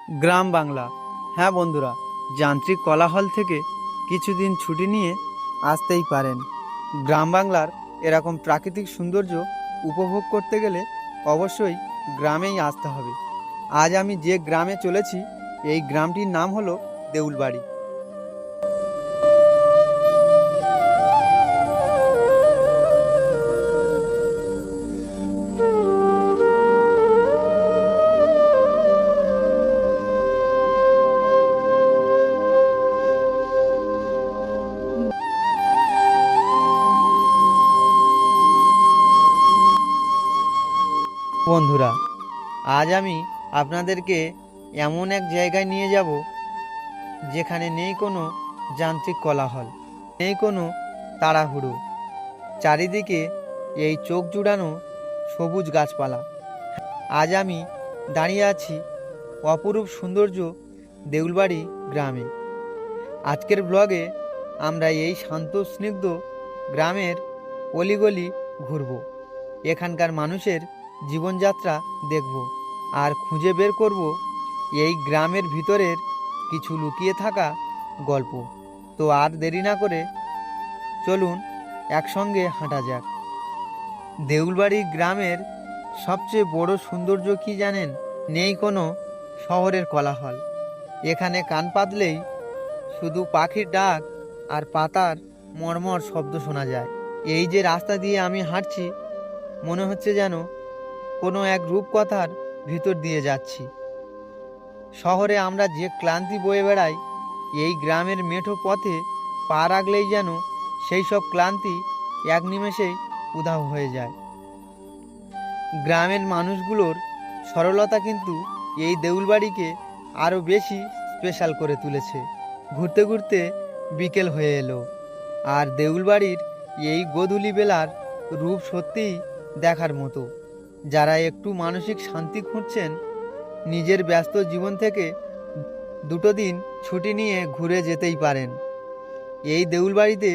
গ্রাম বাংলা। হ্যাঁ বন্ধুরা, যান্ত্রিক কোলাহল থেকে কিছুদিন ছুটি নিয়ে আসতেই পারেন। গ্রাম বাংলার এরকম প্রাকৃতিক সৌন্দর্য উপভোগ করতে গেলে অবশ্যই গ্রামেই আসতে হবে। আজ আমি যে গ্রামে চলেছি, এই গ্রামটির নাম হলো দেউলবাড়ি। বন্ধুরা, আজ আমি আপনাদেরকে এমন এক জায়গায় নিয়ে যাব যেখানে নেই কোনো যান্ত্রিক কোলাহল, নেই কোনো তাড়াহুড়ো। চারিদিকে এই চোখ জুড়ানো সবুজ গাছপালা। আজ আমি দাঁড়িয়ে আছি অপরূপ সৌন্দর্য দেউলবাড়ি গ্রামে। আজকের ব্লগে আমরা এই শান্ত স্নিগ্ধ গ্রামের অলিগলি ঘুরব, এখানকার মানুষের জীবনযাত্রা দেখব আর খুঁজে বের করব এই গ্রামের ভিতরের কিছু লুকিয়ে থাকা গল্প। তো আর দেরি না করে চলুন একসঙ্গে হাঁটা যাক। দেউলবাড়ি গ্রামের সবচেয়ে বড় সৌন্দর্য কি জানেন? নেই কোনো শহরের কোলাহল। এখানে কান পাতলেই শুধু পাখির ডাক আর পাতার মর্মর শব্দ শোনা যায়। এই যে রাস্তা দিয়ে আমি হাঁটছি, মনে হচ্ছে যেন কোনো এক রূপকথার ভিতর দিয়ে যাচ্ছি। শহরে আমরা যে ক্লান্তি বয়ে বেড়াই, এই গ্রামের মেঠো পথে পা রাখলেই যেন সেই সব ক্লান্তি এক নিমেষেই উধাও হয়ে যায়। গ্রামের মানুষগুলোর সরলতা কিন্তু এই দেউলবাড়িকে আরও বেশি স্পেশাল করে তুলেছে। ঘুরতে ঘুরতে বিকেল হয়ে এলো, আর দেউলবাড়ির এই গোধূলি বেলার রূপ সত্যিই দেখার মতো। যারা একটু মানসিক শান্তি খুঁজছেন, নিজের ব্যস্ত জীবন থেকে দুটো দিন ছুটি নিয়ে ঘুরে যেতেই পারেন। এই দেউলবাড়িতে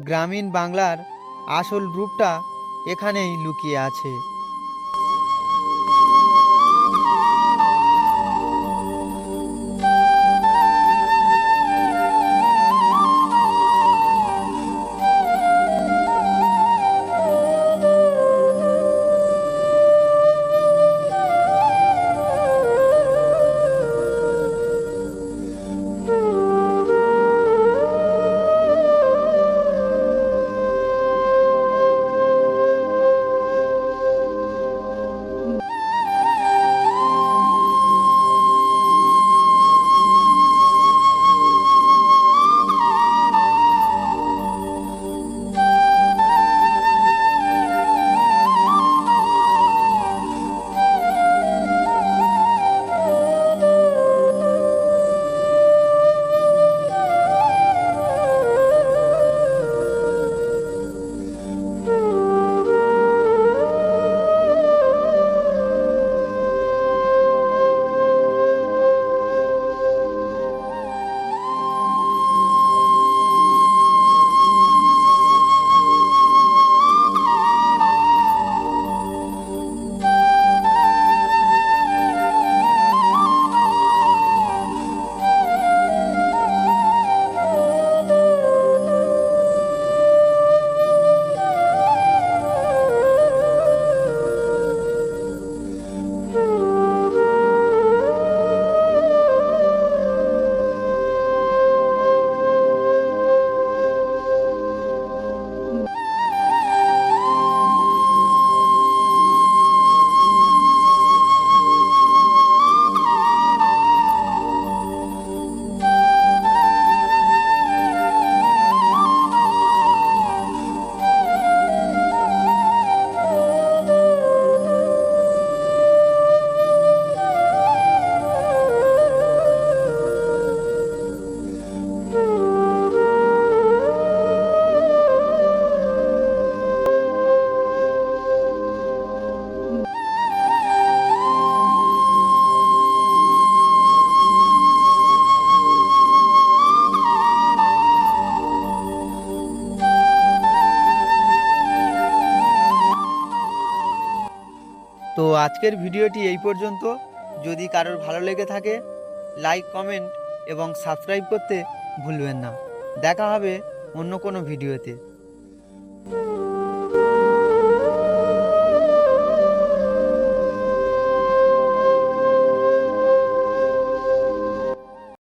গ্রামীণ বাংলার আসল রূপটা এখানেই লুকিয়ে আছে। তো আজকের ভিডিওটি এই পর্যন্ত। যদি কারোর ভালো লেগে থাকে লাইক, কমেন্ট এবং সাবস্ক্রাইব করতে ভুলবেন না। দেখা হবে অন্য কোনো ভিডিওতে।